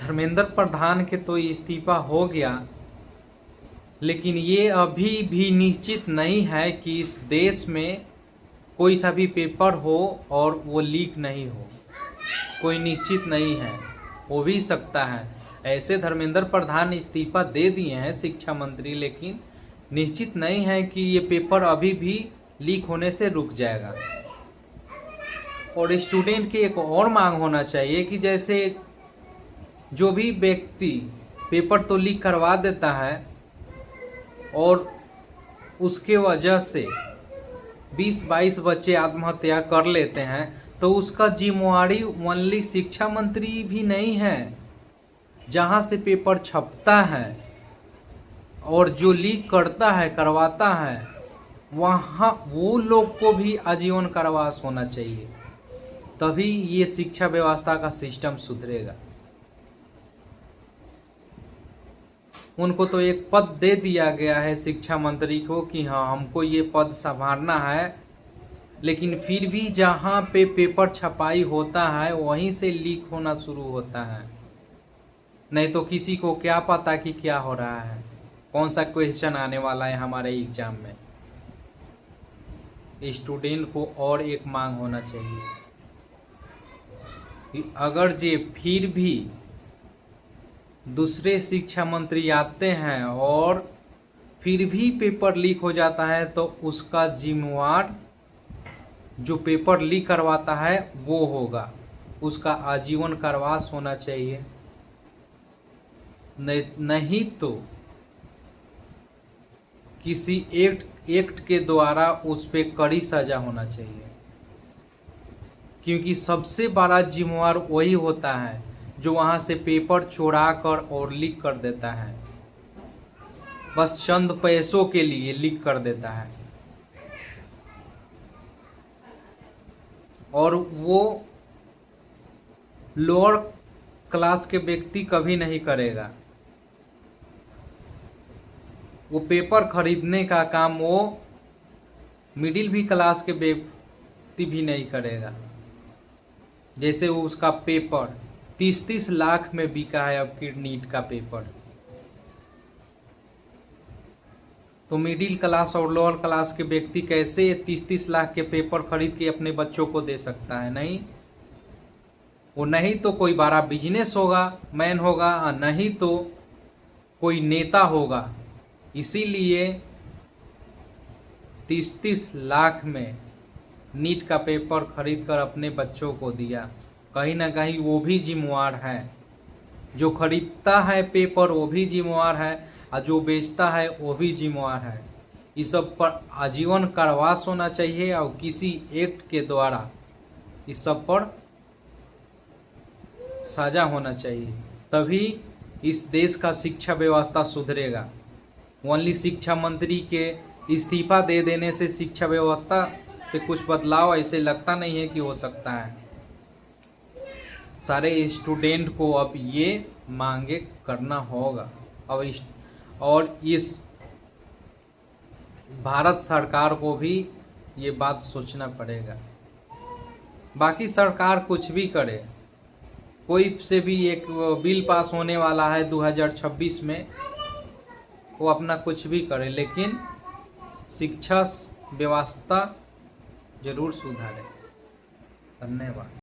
धर्मेंद्र प्रधान के तो इस्तीफा हो गया, लेकिन ये अभी भी निश्चित नहीं है कि इस देश में कोई सा भी पेपर हो और वो लीक नहीं हो। कोई निश्चित नहीं है, हो भी सकता है। ऐसे धर्मेंद्र प्रधान इस्तीफा दे दिए हैं शिक्षा मंत्री, लेकिन निश्चित नहीं है कि ये पेपर अभी भी लीक होने से रुक जाएगा। और स्टूडेंट की एक और मांग होना चाहिए कि जैसे जो भी व्यक्ति पेपर तो लीक करवा देता है और उसके वजह से 20-22 बच्चे आत्महत्या कर लेते हैं, तो उसका जिम्मेवारी ओनली शिक्षा मंत्री भी नहीं है। जहाँ से पेपर छपता है और जो लीक करता है, करवाता है, वहाँ वो लोग को भी आजीवन कारावास होना चाहिए, तभी ये शिक्षा व्यवस्था का सिस्टम सुधरेगा। उनको तो एक पद दे दिया गया है शिक्षा मंत्री को कि हाँ हमको ये पद संभालना है, लेकिन फिर भी जहाँ पे पेपर छपाई होता है वहीं से लीक होना शुरू होता है। नहीं तो किसी को क्या पता कि क्या हो रहा है, कौन सा क्वेश्चन आने वाला है हमारे एग्जाम में। स्टूडेंट को और एक मांग होना चाहिए कि अगर जे फिर भी दूसरे शिक्षा मंत्री आते हैं और फिर भी पेपर लीक हो जाता है, तो उसका जिम्मेवार जो पेपर लीक करवाता है वो होगा, उसका आजीवन कारावास होना चाहिए। नहीं तो किसी एक्ट के द्वारा उस पर कड़ी सजा होना चाहिए, क्योंकि सबसे बड़ा जिम्मेवार वही होता है जो वहां से पेपर चुरा कर और लीक कर देता है, बस चंद पैसों के लिए लीक कर देता है। और वो लोअर क्लास के व्यक्ति कभी नहीं करेगा। वो पेपर खरीदने का काम वो मिडिल भी क्लास के व्यक्ति भी नहीं करेगा। जैसे वो उसका पेपर 30-30 लाख में बिका है अब की नीट का पेपर, तो मिडिल क्लास और लोअर क्लास के व्यक्ति कैसे 30-30 लाख के पेपर खरीद के अपने बच्चों को दे सकता है? नहीं, वो नहीं तो कोई बड़ा बिजनेस होगा, मैन होगा, नहीं तो कोई नेता होगा। इसीलिए 30-30 लाख में नीट का पेपर खरीद कर अपने बच्चों को दिया। कहीं ना कहीं वो भी जिम्मेवार है, जो खरीदता है पेपर वो भी जिम्मेवार है, और जो बेचता है वो भी जिम्मेवार है। इस सब पर आजीवन कारावास होना चाहिए और किसी एक्ट के द्वारा इस सब पर सजा होना चाहिए, तभी इस देश का शिक्षा व्यवस्था सुधरेगा। ओनली शिक्षा मंत्री के इस्तीफा दे देने से शिक्षा व्यवस्था पे कुछ बदलाव ऐसे लगता नहीं है कि हो सकता है। सारे स्टूडेंट को अब ये मांगे करना होगा और इस भारत सरकार को भी ये बात सोचना पड़ेगा। बाकी सरकार कुछ भी करे, कोई से भी एक बिल पास होने वाला है 2026 में, वो अपना कुछ भी करे, लेकिन शिक्षा व्यवस्था जरूर सुधारे। धन्यवाद।